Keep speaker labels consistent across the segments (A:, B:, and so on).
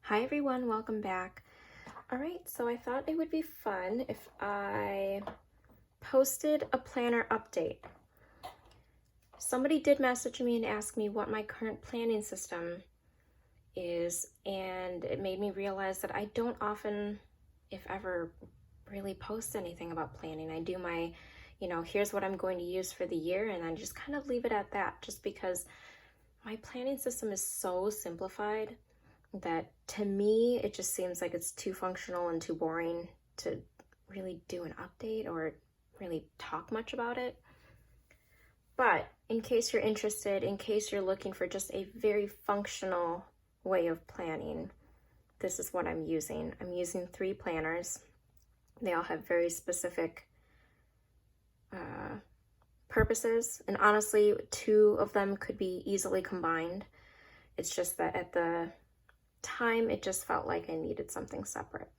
A: Hi everyone, welcome back. Alright, so I thought it would be fun if I posted a planner update. Somebody did message me and ask me what my current planning system is, and it made me realize that I don't often, if ever, really post anything about planning. I do my, here's what I'm going to use for the year, and I just kind of leave it at that, just because my planning system is so simplified that to me it just seems like it's too functional and too boring to really do an update or really talk much about it. But in case you're interested, in case you're looking for just a very functional way of planning, this is what I'm using. I'm using 3 planners. They all have very specific purposes, and honestly 2 of them could be easily combined. It's just that at the time it just felt like I needed something separate.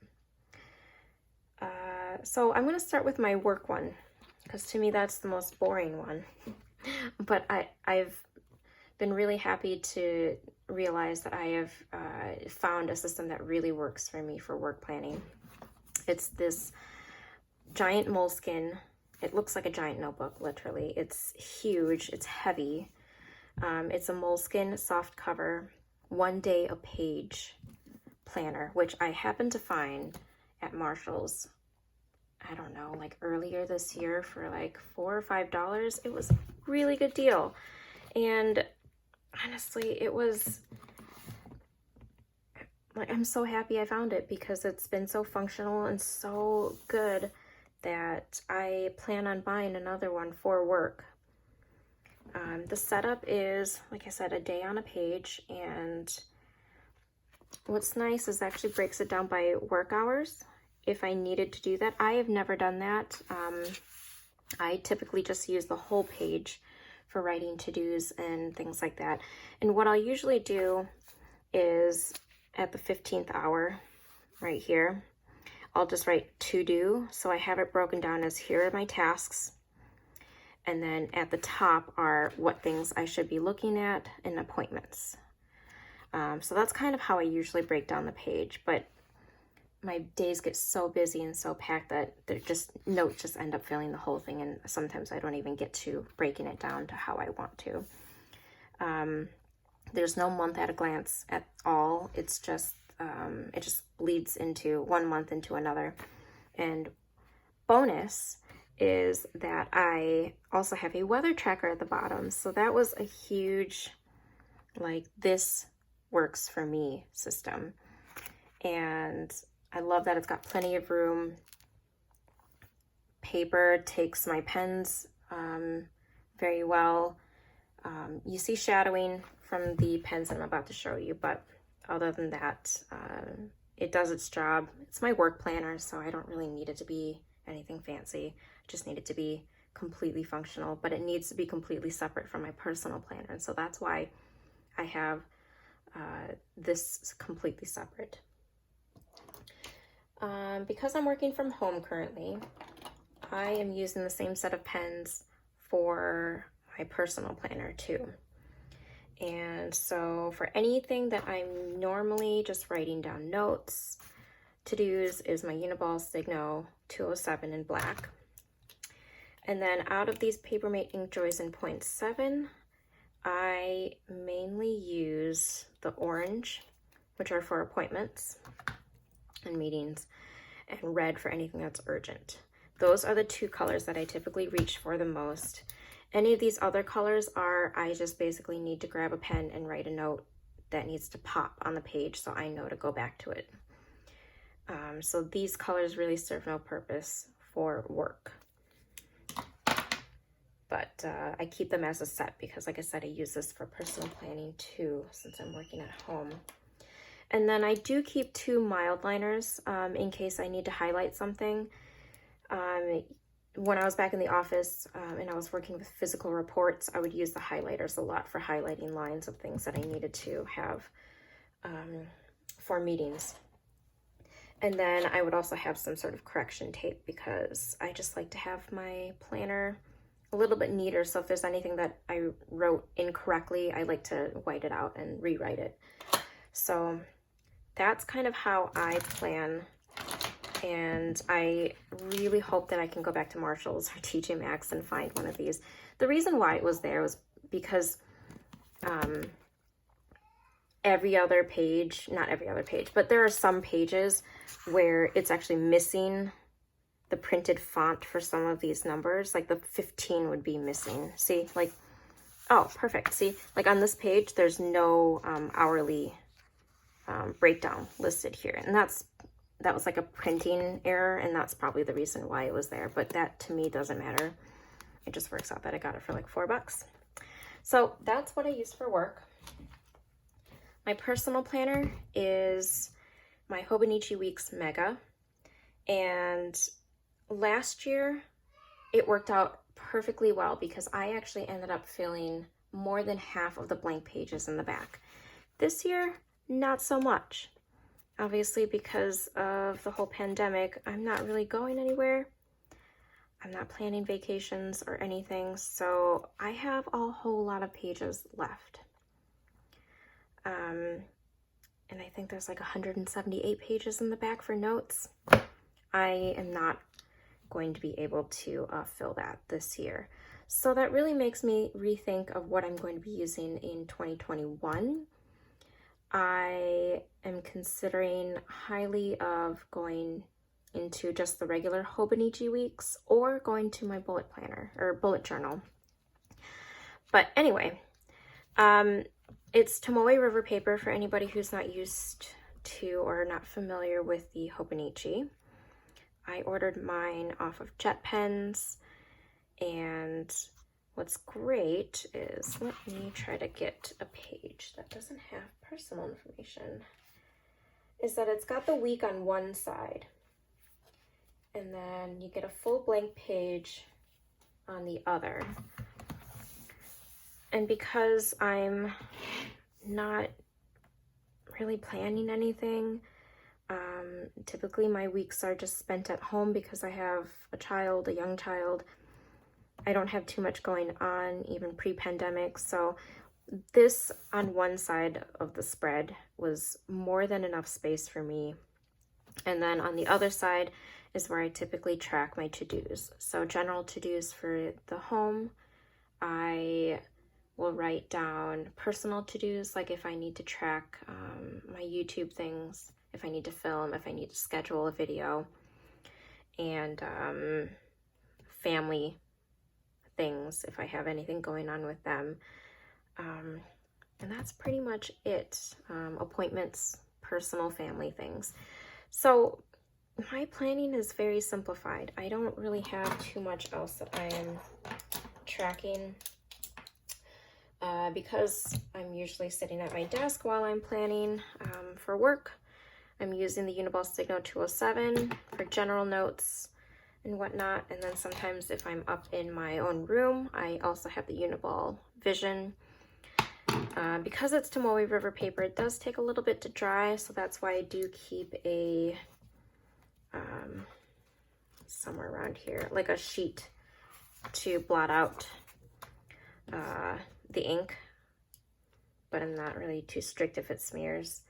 A: So I'm going to start with my work one, because to me that's the most boring one. But I've been really happy to realize that I have found a system that really works for me for work planning. It's this giant Moleskine. It looks like a giant notebook, literally. It's huge, it's heavy. It's a Moleskine soft cover, 1 day a page planner, which I happened to find at Marshall's, I don't know, like earlier this year for like $4 or $5. It was a really good deal. And honestly, it was like, I'm so happy I found it because it's been so functional and so good that I plan on buying another one for work. The setup is, like I said, a day on a page, and what's nice is it actually breaks it down by work hours if I needed to do that. I have never done that. I typically just use the whole page for writing to-dos and things like that. And what I'll usually do is at the 15th hour, right here, I'll just write to-do. So I have it broken down as here are my tasks. And then at the top are what things I should be looking at and appointments. So that's kind of how I usually break down the page, but my days get so busy and so packed that notes just end up filling the whole thing, and sometimes I don't even get to breaking it down to how I want to. There's no month at a glance at all. It's just, it just bleeds into 1 month into another. And bonus is that I also have a weather tracker at the bottom. So that was a huge, like, this works for me system. And I love that it's got plenty of room. Paper takes my pens very well. You see shadowing from the pens I'm about to show you, but other than that, it does its job. It's my work planner, so I don't really need it to be anything fancy. I just need it to be completely functional, but it needs to be completely separate from my personal planner. And so that's why I have this completely separate. Because I'm working from home currently, I am using the same set of pens for my personal planner too. And so for anything that I'm normally just writing down notes, to-dos is my Uniball Signo 207 in black. And then out of these Papermate Inkjoys in 0.7, I mainly use the orange, which are for appointments and meetings, and red for anything that's urgent. Those are the 2 colors that I typically reach for the most. Any of these other colors are, I just basically need to grab a pen and write a note that needs to pop on the page so I know to go back to it. So these colors really serve no purpose for work. But I keep them as a set because, like I said, I use this for personal planning too, since I'm working at home. And then I do keep 2 Mildliners in case I need to highlight something. When I was back in the office and I was working with physical reports, I would use the highlighters a lot for highlighting lines of things that I needed to have for meetings. And then I would also have some sort of correction tape because I just like to have my planner a little bit neater. So if there's anything that I wrote incorrectly, I like to white it out and rewrite it. So that's kind of how I plan. And I really hope that I can go back to Marshall's or TJ Maxx and find one of these. The reason why it was there was because every other page, not every other page, but there are some pages where it's actually missing the printed font for some of these numbers. Like the 15 would be missing. See, like, oh, perfect. See, like on this page, there's no hourly breakdown listed here. And that was like a printing error, and that's probably the reason why it was there. But that to me doesn't matter. It just works out that I got it for like $4. So that's what I use for work. My personal planner is my Hobonichi Weeks Mega. And last year, it worked out perfectly well because I actually ended up filling more than half of the blank pages in the back. This year, not so much. Obviously, because of the whole pandemic, I'm not really going anywhere. I'm not planning vacations or anything, so I have a whole lot of pages left. And I think there's like 178 pages in the back for notes. I am not going to be able to fill that this year. So that really makes me rethink of what I'm going to be using in 2021. I am considering highly of going into just the regular Hobonichi Weeks or going to my bullet planner or bullet journal. But anyway, it's Tomoe River paper for anybody who's not used to or not familiar with the Hobonichi. I ordered mine off of Jet Pens, and what's great is, let me try to get a page that doesn't have personal information, is that it's got the week on one side, and then you get a full blank page on the other. And because I'm not really planning anything, typically my weeks are just spent at home because I have a child, a young child. I don't have too much going on, even pre-pandemic. So this on one side of the spread was more than enough space for me. And then on the other side is where I typically track my to-dos. So general to-dos for the home, I will write down personal to-dos, like if I need to track my YouTube things, if I need to film, if I need to schedule a video, and family things, if I have anything going on with them. And that's pretty much it. Appointments, personal family things. So my planning is very simplified. I don't really have too much else that I am tracking. Because I'm usually sitting at my desk while I'm planning for work. I'm using the Uniball Signo 207 for general notes and whatnot. And then sometimes if I'm up in my own room, I also have the Uniball Vision. Because it's Tomoe River paper, it does take a little bit to dry, so that's why I do keep a, somewhere around here, like a sheet to blot out the ink, but I'm not really too strict if it smears.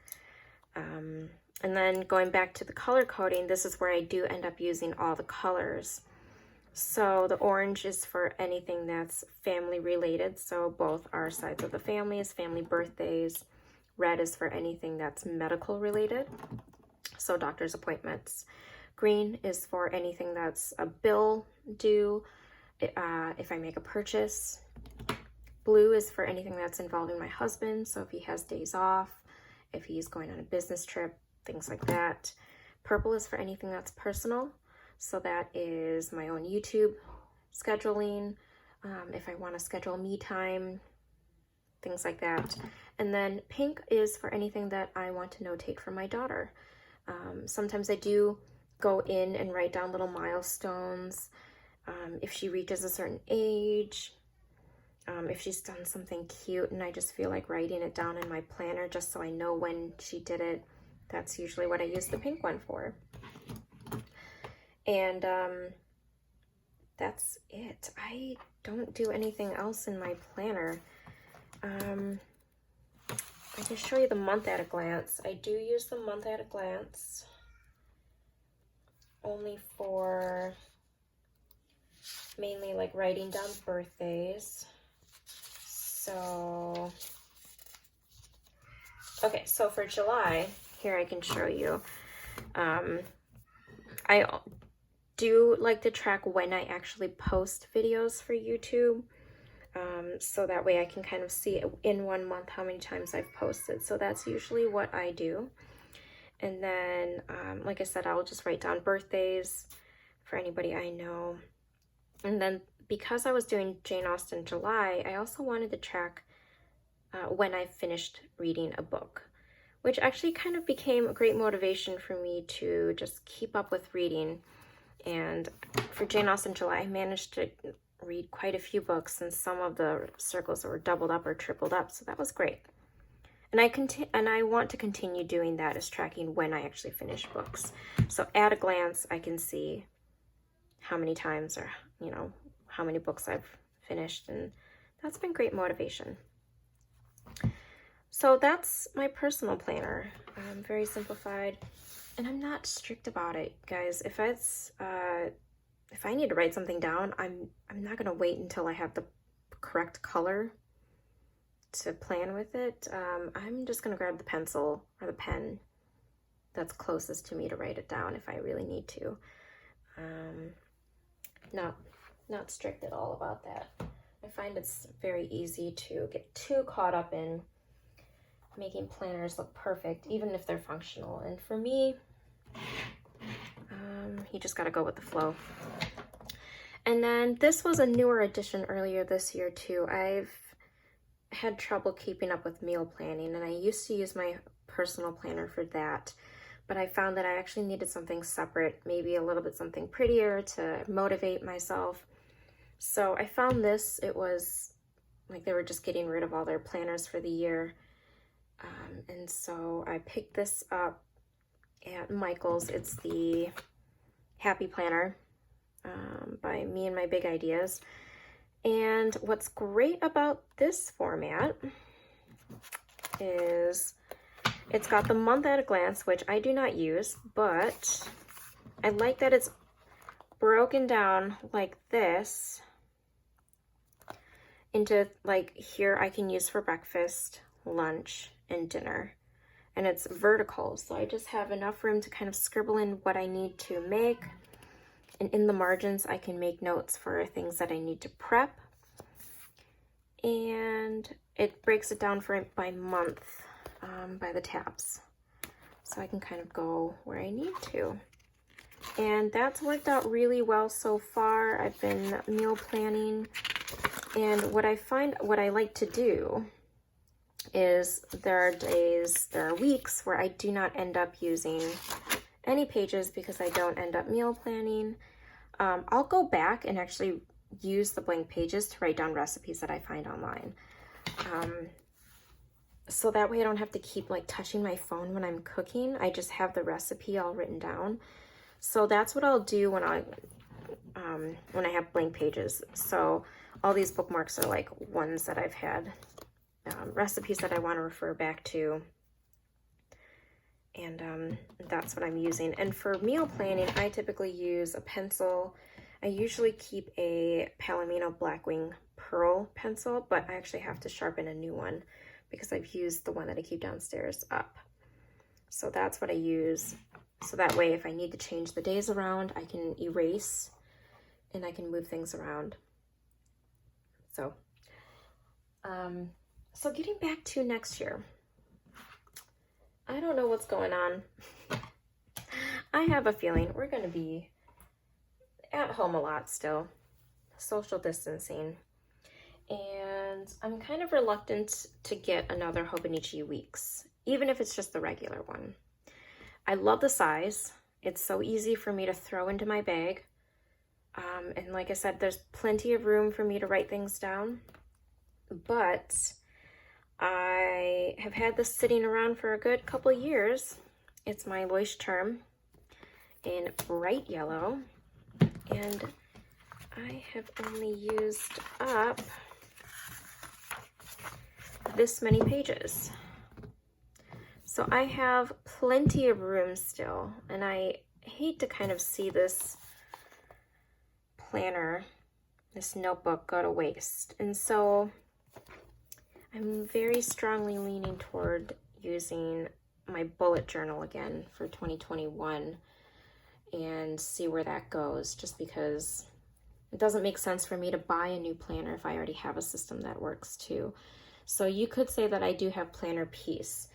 A: And then going back to the color coding, this is where I do end up using all the colors. So the orange is for anything that's family related, so both our sides of the families, family birthdays. Red is for anything that's medical related, so doctor's appointments. Green is for anything that's a bill due, if I make a purchase. Blue is for anything that's involving my husband, so if he has days off, if he's going on a business trip, things like that. Purple is for anything that's personal, so that is my own YouTube scheduling, if I want to schedule me time, things like that. And then pink is for anything that I want to notate for my daughter. Sometimes I do go in and write down little milestones, if she reaches a certain age, if she's done something cute and I just feel like writing it down in my planner just so I know when she did it. That's usually what I use the pink one for. And that's it. I don't do anything else in my planner. I can show you the month at a glance. I do use the month at a glance only for mainly like writing down birthdays. So, okay, so for July, here I can show you. I do like to track when I actually post videos for YouTube. So that way I can kind of see in 1 month how many times I've posted. So that's usually what I do. And then, like I said, I'll just write down birthdays for anybody I know. And then because I was doing Jane Austen July, I also wanted to track when I finished reading a book, which actually kind of became a great motivation for me to just keep up with reading. And for Jane Austen July, I managed to read quite a few books, and some of the circles were doubled up or tripled up, so that was great. And I want to continue doing that, is tracking when I actually finish books. So at a glance, I can see how many times, or you know, how many books I've finished, and that's been great motivation. So that's my personal planner. Very simplified, and I'm not strict about it, guys. If I need to write something down, I'm not gonna wait until I have the correct color to plan with it. I'm just gonna grab the pencil or the pen that's closest to me to write it down if I really need to. Not strict at all about that. I find it's very easy to get too caught up in making planners look perfect, even if they're functional. And for me, you just gotta go with the flow. And then this was a newer addition earlier this year too. I've had trouble keeping up with meal planning, and I used to use my personal planner for that, but I found that I actually needed something separate, maybe a little bit something prettier to motivate myself. So I found this. It was like they were just getting rid of all their planners for the year. And so I picked this up at Michael's. It's the Happy Planner by Me and My Big Ideas. And what's great about this format is it's got the month at a glance, which I do not use, but I like that it's broken down like this into, like, here I can use for breakfast, lunch, and dinner. And it's vertical, so I just have enough room to kind of scribble in what I need to make. And in the margins, I can make notes for things that I need to prep. And it breaks it down by month, by the tabs. So I can kind of go where I need to. And that's worked out really well so far. I've been meal planning. And what I like to do is there are weeks where I do not end up using any pages because I don't end up meal planning. I'll go back and actually use the blank pages to write down recipes that I find online. So that way I don't have to keep like touching my phone when I'm cooking. I just have the recipe all written down. So that's what I'll do when I have blank pages. So all these bookmarks are like ones that I've had, recipes that I want to refer back to. And that's what I'm using. And for meal planning, I typically use a pencil. I usually keep a Palomino Blackwing Pearl pencil, but I actually have to sharpen a new one because I've used the one that I keep downstairs up. So that's what I use. So that way, if I need to change the days around, I can erase and I can move things around. So, so getting back to next year. I don't know what's going on. I have a feeling we're going to be at home a lot still, social distancing, and I'm kind of reluctant to get another Hobonichi Weeks, even if it's just the regular one. I love the size. It's so easy for me to throw into my bag, and like I said, there's plenty of room for me to write things down, but I have had this sitting around for a good couple of years. It's my Leuchtturm in bright yellow, and I have only used up this many pages. So I have plenty of room still, and I hate to kind of see this planner, this notebook, go to waste. And so I'm very strongly leaning toward using my bullet journal again for 2021 and see where that goes, just because it doesn't make sense for me to buy a new planner if I already have a system that works too. So you could say that I do have planner peace.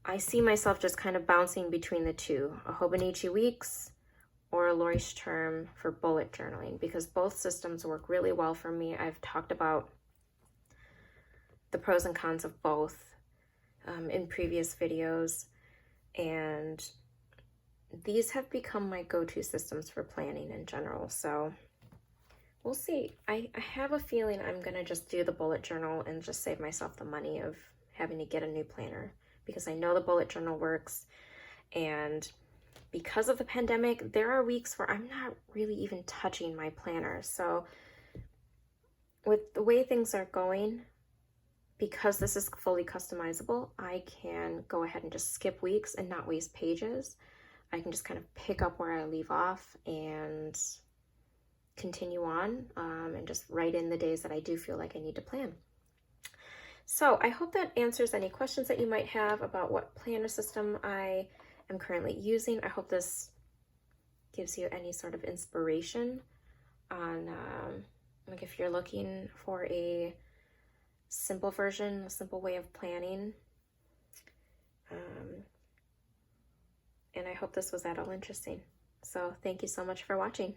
A: I see myself just kind of bouncing between the two, a Hobonichi Weeks or a Leuchtturm for bullet journaling, because both systems work really well for me. I've talked about the pros and cons of both in previous videos, and these have become my go-to systems for planning in general. So we'll see. I have a feeling I'm gonna just do the bullet journal and just save myself the money of having to get a new planner, because I know the bullet journal works. And because of the pandemic, there are weeks where I'm not really even touching my planner. So with the way things are going, because this is fully customizable, I can go ahead and just skip weeks and not waste pages. I can just kind of pick up where I leave off and continue on, and just write in the days that I do feel like I need to plan. So I hope that answers any questions that you might have about what planner system I am currently using. I hope this gives you any sort of inspiration on like if you're looking for a simple version, a simple way of planning. And I hope this was at all interesting. So thank you so much for watching.